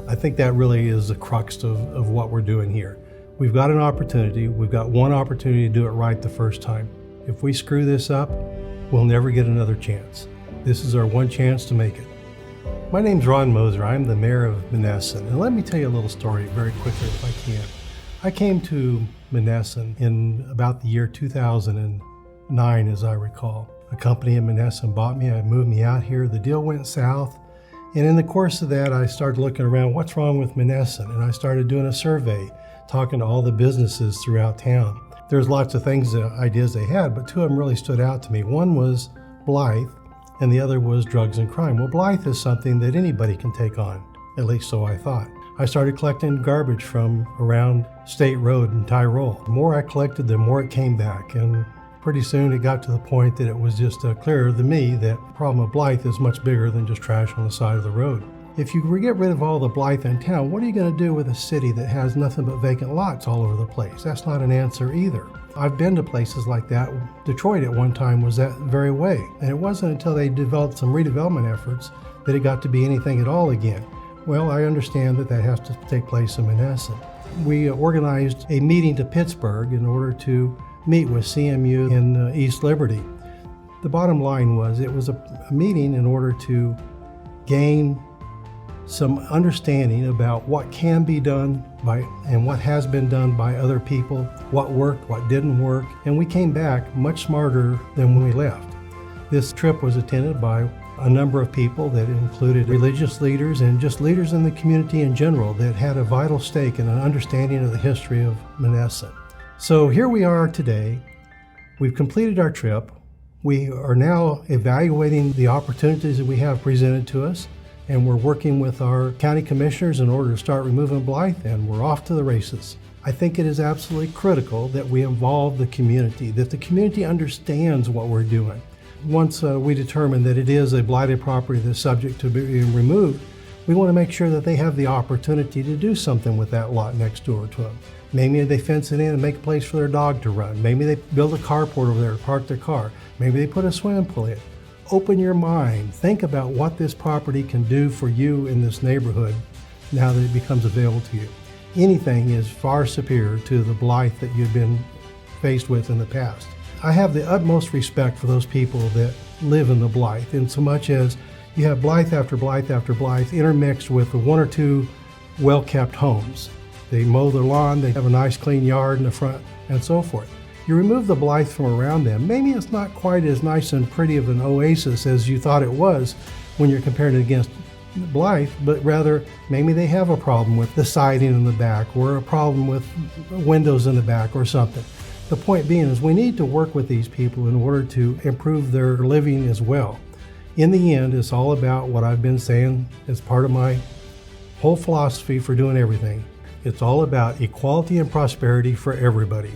I think that really is the crux of what we're doing here. We've got an opportunity. We've got one opportunity to do it right the first time. If we screw this up, we'll never get another chance. This is our one chance to make it. My name's Ron Moser. I'm the mayor of Monessen. And let me tell you a little story very quickly if I can. I came to Monessen in about the year 2009, as I recall. A company in Monessen bought me, moved me out here. The deal went south. And in the course of that, I started looking around, what's wrong with Monessen? And I started doing a survey, talking to all the businesses throughout town. There's lots of things, ideas they had, but two of them really stood out to me. One was blight, and the other was drugs and crime. Well, blight is something that anybody can take on, at least so I thought. I started collecting garbage from around State Road in Tyrol. The more I collected, the more it came back, and pretty soon it got to the point that it was just clearer to me that the problem of blight is much bigger than just trash on the side of the road. If you get rid of all the blight in town, what are you going to do with a city that has nothing but vacant lots all over the place? That's not an answer either. I've been to places like that. Detroit at one time was that very way. And it wasn't until they developed some redevelopment efforts that it got to be anything at all again. Well, I understand that that has to take place in Monessen. We organized a meeting to Pittsburgh in order to meet with CMU in East Liberty. The bottom line was it was a meeting in order to gain some understanding about what can be done and what has been done by other people, what worked, what didn't work, and we came back much smarter than when we left. This trip was attended by a number of people that included religious leaders and just leaders in the community in general that had a vital stake in an understanding of the history of Monessen. So here we are today. We've completed our trip. We are now evaluating the opportunities that we have presented to us, and we're working with our county commissioners in order to start removing blight, and we're off to the races. I think it is absolutely critical that we involve the community, that the community understands what we're doing. Once we determine that it is a blighted property that's subject to being removed, we want to make sure that they have the opportunity to do something with that lot next door to them. Maybe they fence it in and make a place for their dog to run. Maybe they build a carport over there to park their car. Maybe they put a swimming pool in. Open your mind. Think about what this property can do for you in this neighborhood now that it becomes available to you. Anything is far superior to the blight that you've been faced with in the past. I have the utmost respect for those people that live in the blight, in so much as you have blight after blight after blight intermixed with one or two well-kept homes. They mow their lawn, they have a nice clean yard in the front, and so forth. You remove the blight from around them, maybe it's not quite as nice and pretty of an oasis as you thought it was when you're comparing it against blight, but rather maybe they have a problem with the siding in the back or a problem with windows in the back or something. The point being is we need to work with these people in order to improve their living as well. In the end, it's all about what I've been saying as part of my whole philosophy for doing everything. It's all about equality and prosperity for everybody.